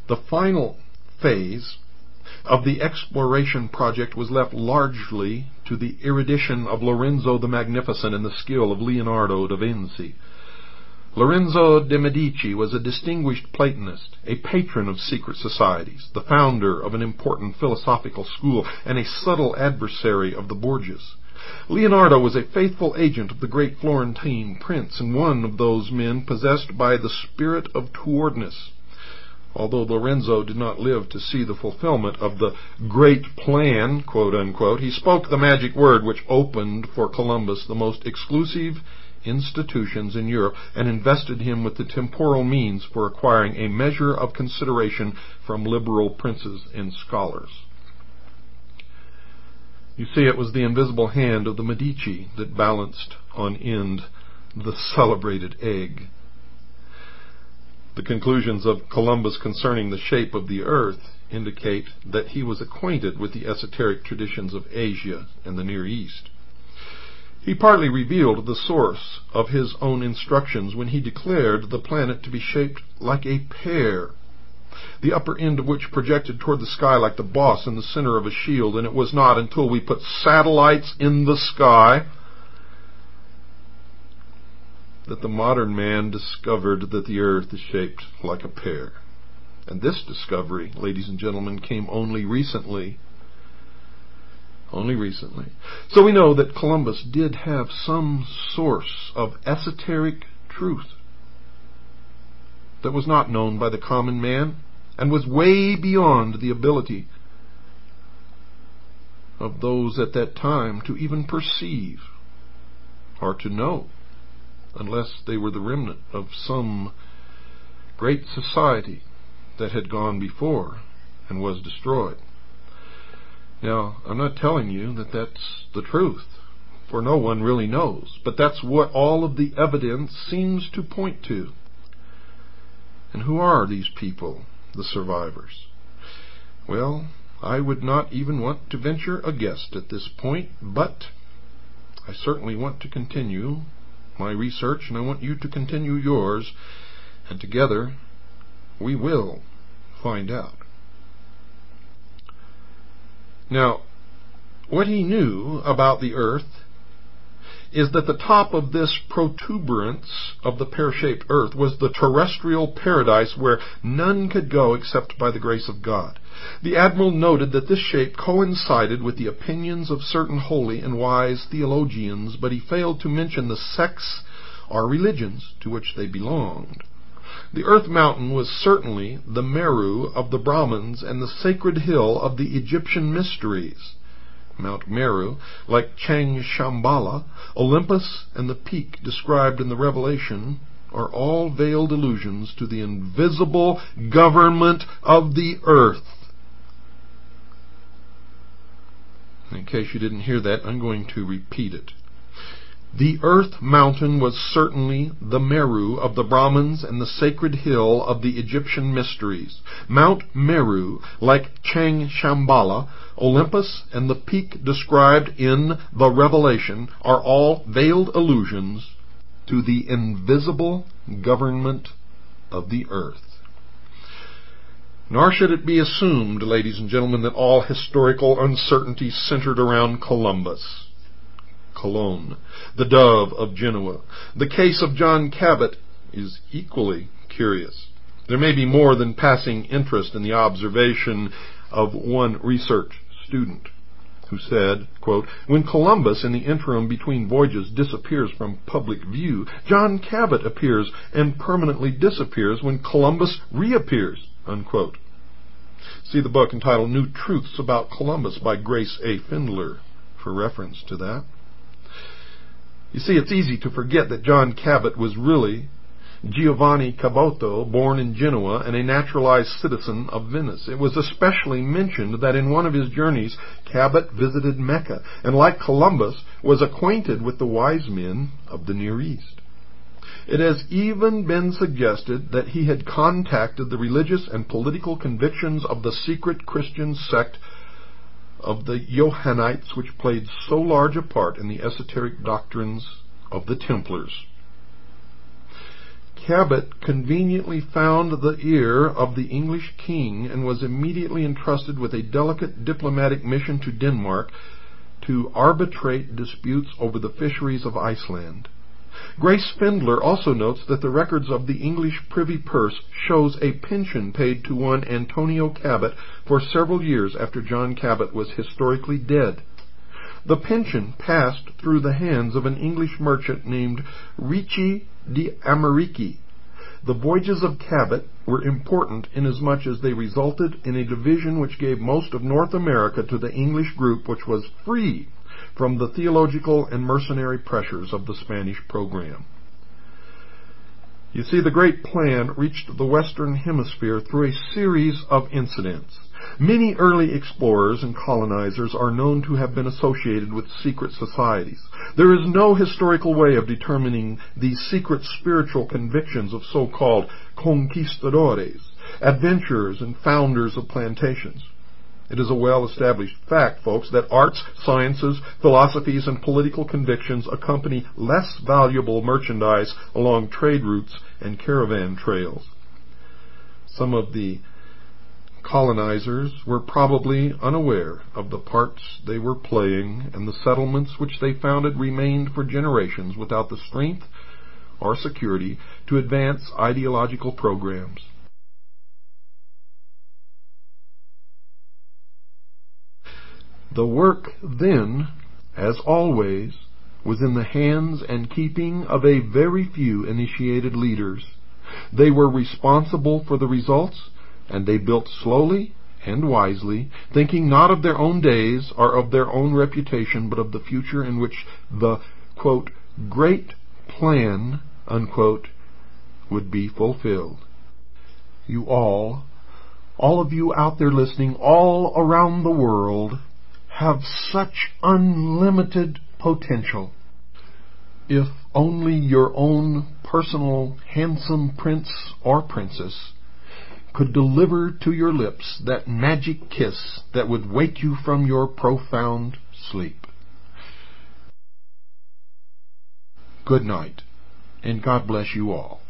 The final phase of the exploration project was left largely to the erudition of Lorenzo the Magnificent and the skill of Leonardo da Vinci. Lorenzo de' Medici was a distinguished Platonist, a patron of secret societies, the founder of an important philosophical school, and a subtle adversary of the Borgias. Leonardo was a faithful agent of the great Florentine prince, and one of those men possessed by the spirit of towardness. Although Lorenzo did not live to see the fulfillment of the great plan, quote unquote, he spoke the magic word which opened for Columbus the most exclusive institutions in Europe and invested him with the temporal means for acquiring a measure of consideration from liberal princes and scholars. You see, it was the invisible hand of the Medici that balanced on end the celebrated egg. The conclusions of Columbus concerning the shape of the earth indicate that he was acquainted with the esoteric traditions of Asia and the Near East. He partly revealed the source of his own instructions when he declared the planet to be shaped like a pear, the upper end of which projected toward the sky like the boss in the center of a shield, and it was not until we put satellites in the sky that the modern man discovered that the earth is shaped like a pear. And this discovery, ladies and gentlemen, came only recently. Only recently. So we know that Columbus did have some source of esoteric truth that was not known by the common man and was way beyond the ability of those at that time to even perceive or to know, unless they were the remnant of some great society that had gone before and was destroyed. Now, I'm not telling you that that's the truth, for no one really knows, but that's what all of the evidence seems to point to. And who are these people, the survivors? Well, I would not even want to venture a guess at this point, but I certainly want to continue my research, and I want you to continue yours, and together we will find out. Now, what he knew about the earth is that the top of this protuberance of the pear-shaped earth was the terrestrial paradise where none could go except by the grace of God. The admiral noted that this shape coincided with the opinions of certain holy and wise theologians, but he failed to mention the sects or religions to which they belonged. The earth mountain was certainly the Meru of the Brahmins and the sacred hill of the Egyptian mysteries. Mount Meru, like Chang Shambhala, Olympus, and the peak described in the Revelation are all veiled allusions to the invisible government of the earth. In case you didn't hear that, I'm going to repeat it. The earth mountain was certainly the Meru of the Brahmins and the sacred hill of the Egyptian mysteries. Mount Meru, like Chang Shambhala, Olympus, and the peak described in the Revelation are all veiled allusions to the invisible government of the earth. Nor should it be assumed, ladies and gentlemen, that all historical uncertainty centered around Columbus. Cologne, the dove of Genoa. The case of John Cabot is equally curious. There may be more than passing interest in the observation of one research student who said, quote, "When Columbus in the interim between voyages disappears from public view, John Cabot appears and permanently disappears when Columbus reappears," unquote. See the book entitled New Truths About Columbus by Grace A. Findler for reference to that. You see, it's easy to forget that John Cabot was really Giovanni Caboto, born in Genoa and a naturalized citizen of Venice. It was especially mentioned that in one of his journeys, Cabot visited Mecca, and like Columbus, was acquainted with the wise men of the Near East. It has even been suggested that he had contacted the religious and political convictions of the secret Christian sect of the Johannites, which played so large a part in the esoteric doctrines of the Templars. Cabot conveniently found the ear of the English king and was immediately entrusted with a delicate diplomatic mission to Denmark to arbitrate disputes over the fisheries of Iceland. Grace Fendler also notes that the records of the English privy purse shows a pension paid to one Antonio Cabot for several years after John Cabot was historically dead. The pension passed through the hands of an English merchant named Ricci di Americi. The voyages of Cabot were important inasmuch as they resulted in a division which gave most of North America to the English group, which was free from the theological and mercenary pressures of the Spanish program. You see, the Great Plan reached the Western Hemisphere through a series of incidents. Many early explorers and colonizers are known to have been associated with secret societies. There is no historical way of determining the secret spiritual convictions of so-called conquistadores, adventurers and founders of plantations. It is a well-established fact, folks, that arts, sciences, philosophies, and political convictions accompany less valuable merchandise along trade routes and caravan trails. Some of the colonizers were probably unaware of the parts they were playing, and the settlements which they founded remained for generations without the strength or security to advance ideological programs. The work then, as always, was in the hands and keeping of a very few initiated leaders. They were responsible for the results, and they built slowly and wisely, thinking not of their own days or of their own reputation, but of the future in which the, quote, great plan, unquote, would be fulfilled. You all of you out there listening, all around the world, have such unlimited potential. If only your own personal handsome prince or princess could deliver to your lips that magic kiss that would wake you from your profound sleep. Good night, and God bless you all.